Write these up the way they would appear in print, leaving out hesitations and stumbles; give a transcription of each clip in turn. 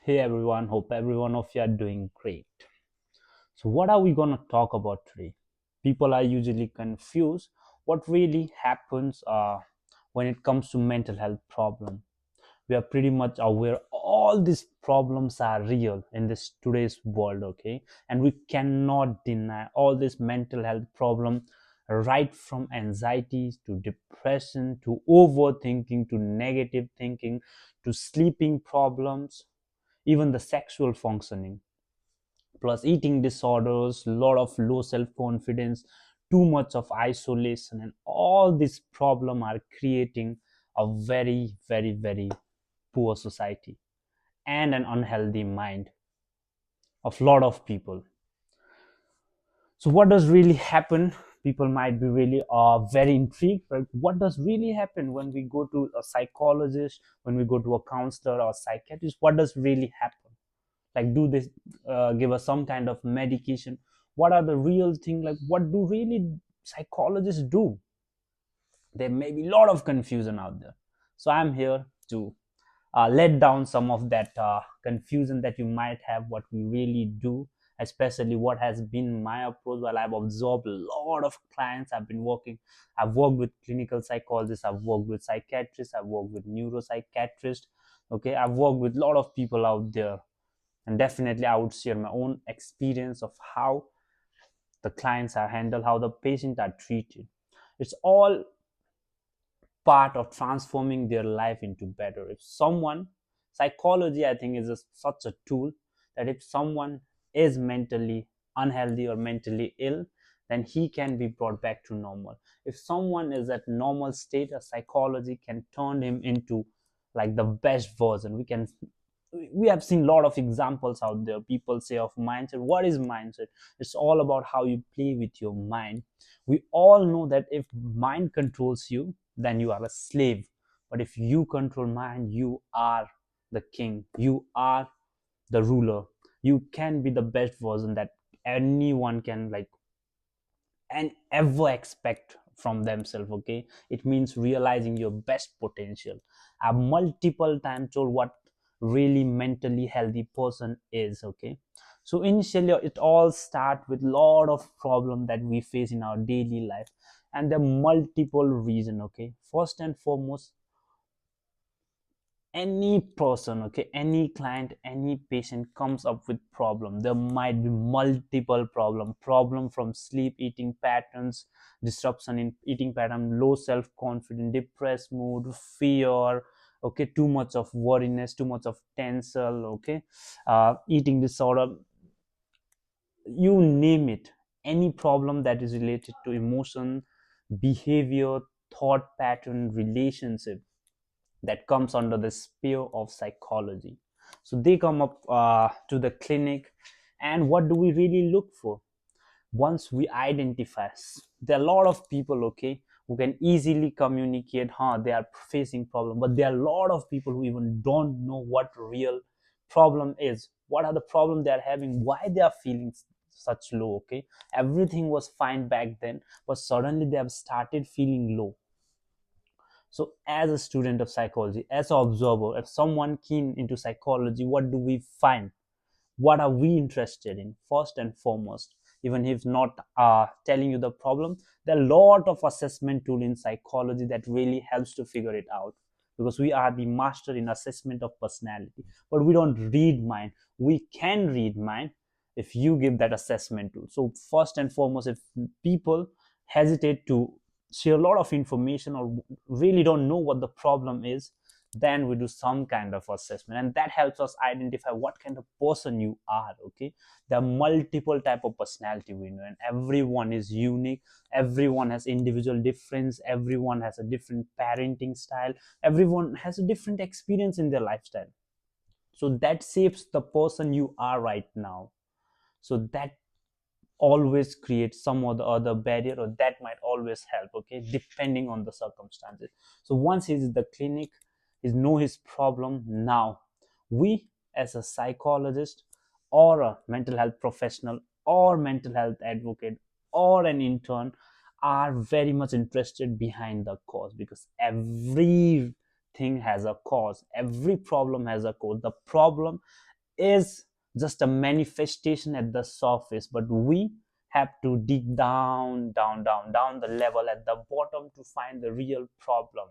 Hey everyone, hope every one of you are doing great. So, what are we going to talk about today? People are usually confused what really happens when it comes to mental health problem. We are pretty much aware all these problems are real in this today's world, okay? And we cannot deny all this mental health problem, right from anxieties to depression to overthinking to negative thinking to sleeping problems, even the sexual functioning, plus eating disorders, lot of low self-confidence, too much of isolation, and all these problems are creating a very, very, very poor society and an unhealthy mind of lot of people. So what does really happen? People might be really very intrigued, like what does really happen when we go to a psychologist, when we go to a counselor or psychiatrist? What does really happen? Like, do they give us some kind of medication? What are the real thing? Like, what do really psychologists do? There may be a lot of confusion out there, so I'm here to let down some of that confusion that you might have, what we really do, especially what has been my approach while I've observed a lot of clients. I've worked with clinical psychologists, I've worked with psychiatrists, I've worked with neuropsychiatrists, okay, I've worked with a lot of people out there, and definitely I would share my own experience of how the clients are handled, how the patients are treated. It's all part of transforming their life into better. If someone, psychology I think is such a tool that if someone is mentally unhealthy or mentally ill, then he can be brought back to normal. If someone is at normal state, a psychology can turn him into like the best version. We have seen a lot of examples out there. People say of mindset. What is mindset? It's all about how you play with your mind. We all know that if mind controls you, then you are a slave. But if you control mind, you are the king, you are the ruler. You can be the best version that anyone can like and ever expect from themselves, okay? It means realizing your best potential. I've multiple times told what really mentally healthy person is, okay? So initially it all start with lot of problem that we face in our daily life, and there are multiple reason, okay? First and foremost, any person, okay, any client, any patient comes up with problem. There might be multiple problem from sleep eating patterns, disruption in eating pattern, low self-confidence, depressed mood, fear, okay, too much of worriness, too much of tensile, okay, eating disorder, you name it. Any problem that is related to emotion, behavior, thought pattern, relationship, that comes under the sphere of psychology. So they come up to the clinic, and what do we really look for? Once we identify, there are a lot of people, okay, who can easily communicate, they are facing problem, but there are a lot of people who even don't know what real problem is, what are the problem they are having, why they are feeling such low, okay? Everything was fine back then, but suddenly they have started feeling low. So as a student of psychology, as an observer, if someone keen into psychology, what do we find? What are we interested in? First and foremost, even if not telling you the problem, there are a lot of assessment tool in psychology that really helps to figure it out, because we are the master in assessment of personality, but we don't read mind. We can read mind if you give that assessment tool. So first and foremost, if people hesitate to share a lot of information or really don't know what the problem is, then we do some kind of assessment, and that helps us identify what kind of person you are, okay? There are multiple type of personality we know, and everyone is unique. Everyone has individual difference, everyone has a different parenting style, everyone has a different experience in their lifestyle. So that shapes the person you are right now. So that always create some or the other barrier, or that might always help, okay, depending on the circumstances. So once he's in the clinic, he know his problem. Now we, as a psychologist or a mental health professional or mental health advocate or an intern, are very much interested behind the cause, because everything has a cause, every problem has a cause. The problem is just a manifestation at the surface, but we have to dig down the level at the bottom to find the real problem.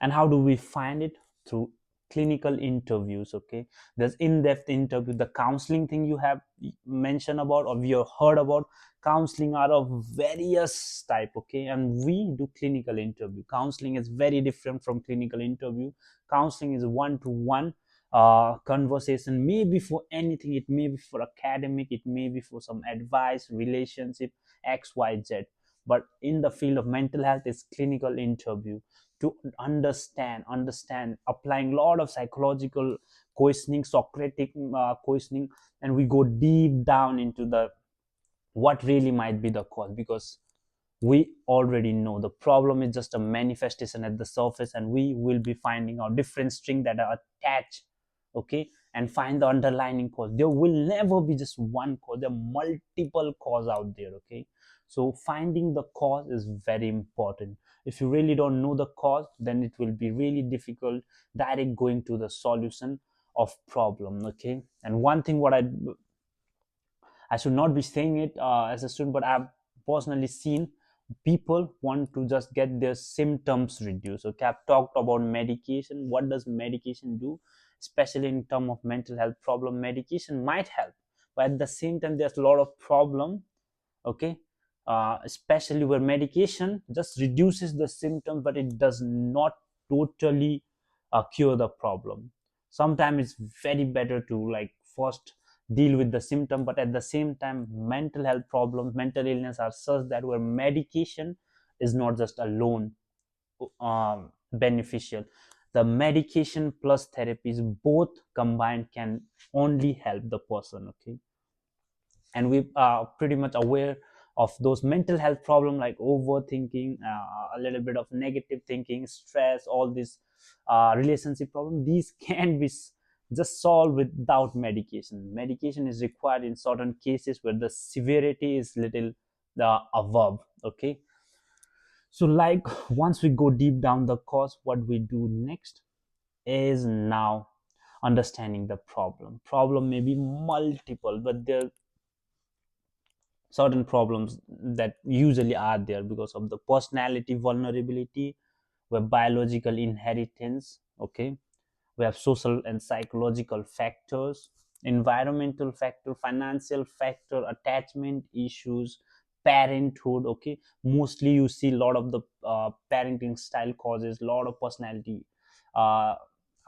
And how do we find it? Through clinical interviews. Okay, there's in-depth interview, the counseling thing you have mentioned about or you heard about. Counseling are of various type, okay, and we do clinical interview. Counseling is very different from clinical interview. Counseling is one-to-one conversation, maybe for anything. It may be for academic, it may be for some advice, relationship, XYZ. But in the field of mental health is clinical interview, to understand, applying a lot of psychological questioning, Socratic questioning, and we go deep down into the what really might be the cause, because we already know the problem is just a manifestation at the surface, and we will be finding out different strings that are attached, okay, and find the underlying cause. There will never be just one cause, there are multiple causes out there, okay. So finding the cause is very important. If you really don't know the cause, then it will be really difficult direct going to the solution of problem, okay. And one thing what I should not be saying it as a student, but I've personally seen people want to just get their symptoms reduced. Okay, I've talked about medication. What does medication do? Especially in terms of mental health problem, medication might help, but at the same time, there's a lot of problem. Okay, especially where medication just reduces the symptoms, but it does not totally cure the problem. Sometimes it's very better to like first deal with the symptom, but at the same time mental health problems, mental illness are such that where medication is not just alone beneficial. The medication plus therapies both combined can only help the person, okay. And we are pretty much aware of those mental health problems like overthinking, a little bit of negative thinking, stress, all these relationship problems. These can be just solved without medication. Medication is required in certain cases where the severity is little above, okay. So like once we go deep down the cause, what we do next is now understanding the problem may be multiple, but there certain problems that usually are there because of the personality vulnerability, where biological inheritance, okay, we have social and psychological factors, environmental factor, financial factor, attachment issues, parenthood, okay. Mostly you see a lot of the parenting style causes a lot of personality, uh,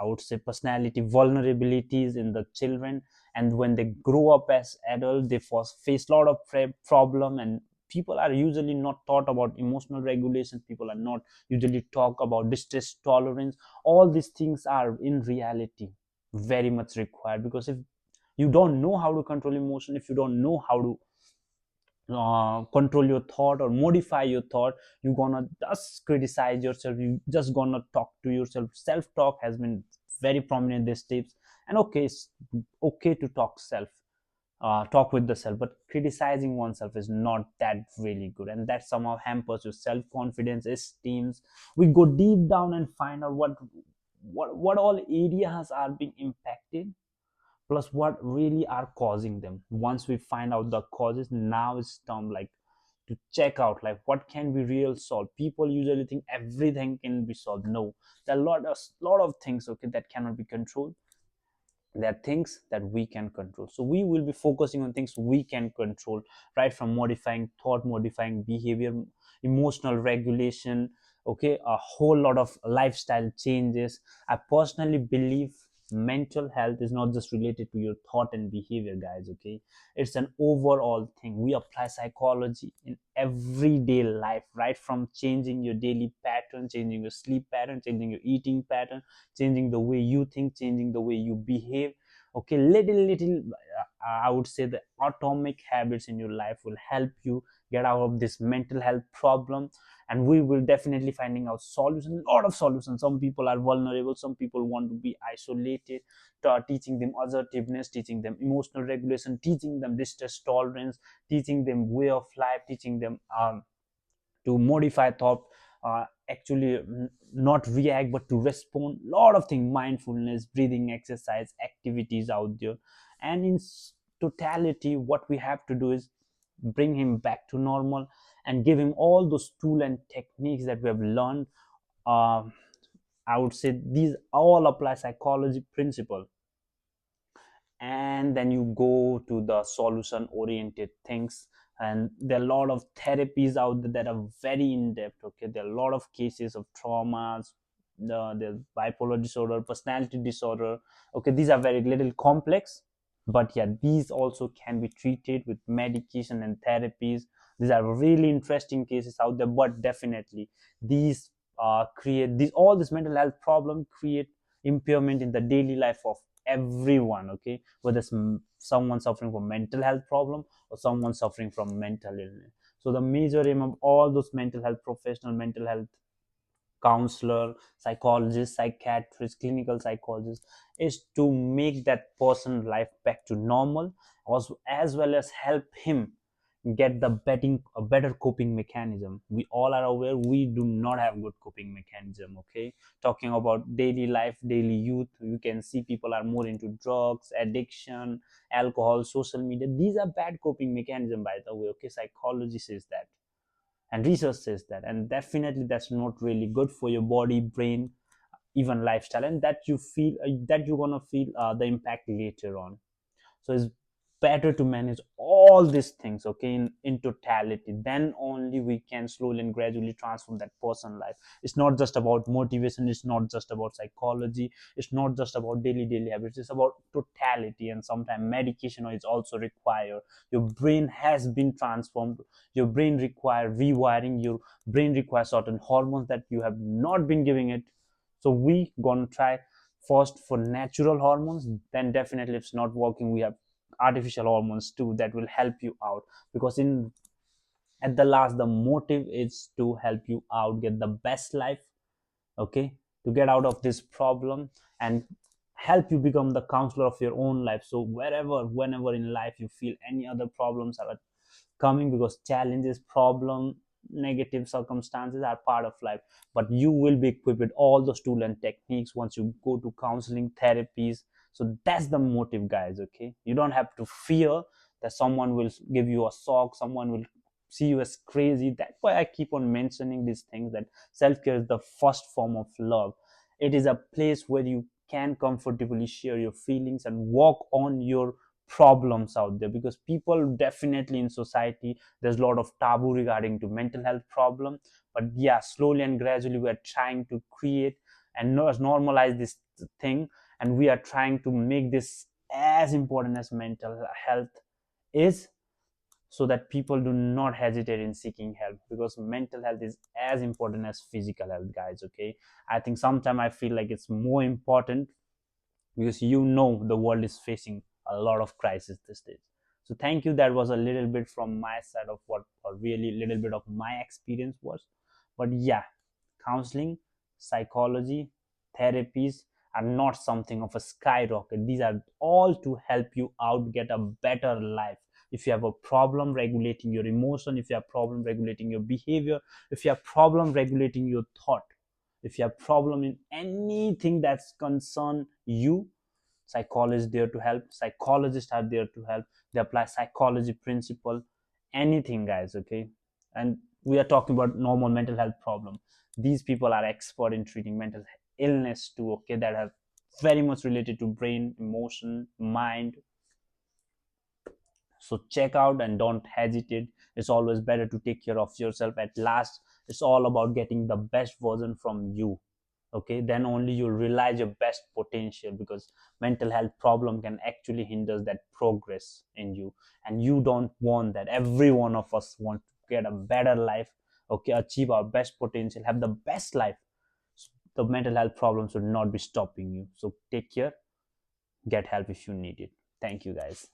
I would say personality vulnerabilities in the children, and when they grow up as adults they face a lot of problem. And people are usually not taught about emotional regulation, people are not usually talk about distress tolerance. All these things are in reality very much required, because if you don't know how to control emotion, if you don't know how to control your thought or modify your thought, you're gonna just criticize yourself, you just gonna talk to yourself. Self-talk has been very prominent these days, and okay, it's okay to talk with the self, but criticizing oneself is not that really good, and that somehow hampers your self-confidence, esteems. We go deep down and find out what all areas are being impacted, plus what really are causing them. Once we find out the causes, now it's time like to check out like what can be real solve. People usually think everything can be solved. No, there are a lot of things, okay, that cannot be controlled. There are things that we can control, so we will be focusing on things we can control, right from modifying thought, modifying behavior, emotional regulation, okay, a whole lot of lifestyle changes. I personally believe mental health is not just related to your thought and behavior, guys, okay. It's an overall thing. We apply psychology in everyday life, right from changing your daily pattern, changing your sleep pattern, changing your eating pattern, changing the way you think, changing the way you behave, okay. Little I would say the atomic habits in your life will help you get out of this mental health problem. And we will definitely finding out solutions, a lot of solutions. Some people are vulnerable, some people want to be isolated, teaching them assertiveness, teaching them emotional regulation, teaching them distress tolerance, teaching them way of life, teaching them to modify thought, actually not react but to respond. Lot of things, mindfulness, breathing exercise, activities out there. And in totality, what we have to do is bring him back to normal and give him all those tools and techniques that we have learned. uh, I would say these all apply psychology principle. And then you go to the solution oriented things, and there are a lot of therapies out there that are very in depth. Okay, there are a lot of cases of traumas, the bipolar disorder, personality disorder. Okay, these are very little complex, but yeah, these also can be treated with medication and therapies. These are really interesting cases out there, but definitely these create these all this mental health problem create impairment in the daily life of everyone. Okay, whether it's someone suffering from mental health problem or someone suffering from mental illness. So the major aim of all those mental health professional, mental health counselor, psychologist, psychiatrist, clinical psychologist, is to make that person life back to normal, as well as help him get the a better coping mechanism. We all are aware we do not have good coping mechanism. Okay, talking about daily life, daily youth, you can see people are more into drugs, addiction, alcohol, social media. These are bad coping mechanism, by the way. Okay, psychology says that, and research says that, and definitely that's not really good for your body, brain, even lifestyle, and that you feel that you're gonna feel the impact later on. So it's better to manage all these things, okay, in totality. Then only we can slowly and gradually transform that person life. It's not just about motivation, it's not just about psychology, it's not just about daily habits, it's about totality. And sometimes medication is also required. Your brain has been transformed, your brain require rewiring, your brain requires certain hormones that you have not been giving it. So we gonna try first for natural hormones, then definitely if it's not working, we have artificial hormones too that will help you out. Because in at the last, the motive is to help you out, get the best life. Okay, to get out of this problem and help you become the counselor of your own life. So wherever, whenever in life you feel any other problems are coming, because challenges, problem, negative circumstances are part of life, but you will be equipped with all those tools and techniques once you go to counseling therapies. So that's the motive, guys. Okay, you don't have to fear that someone will give you a shock, someone will see you as crazy. That's why I keep on mentioning these things, that self-care is the first form of love. It is a place where you can comfortably share your feelings and work on your problems out there. Because people definitely in society, there's a lot of taboo regarding to mental health problem. But yeah, slowly and gradually we are trying to create and normalize this thing, and we are trying to make this as important as mental health is, so that people do not hesitate in seeking help. Because mental health is as important as physical health, guys. Okay, I think sometimes I feel like it's more important, because the world is facing a lot of crisis these days. So thank you, that was a little bit from my side of what, or really little bit of my experience was. But yeah, counseling, psychology, therapies are not something of a skyrocket. These are all to help you out get a better life. If you have a problem regulating your emotion, if you have problem regulating your behavior, if you have problem regulating your thought, if you have problem in anything that's concern you, psychologists there to help, psychologists are there to help. They apply psychology principle, anything, guys. Okay, and we are talking about normal mental health problem. These people are expert in treating mental illness too. Okay, that have very much related to brain, emotion, mind. So check out and don't hesitate. It's always better to take care of yourself. At last, it's all about getting the best version from you. Okay, then only you'll realize your best potential. Because mental health problem can actually hinder that progress in you, and you don't want that. Every one of us want to get a better life. Okay, achieve our best potential, have the best life. The mental health problems should not be stopping you. So take care, get help if you need it. Thank you, guys.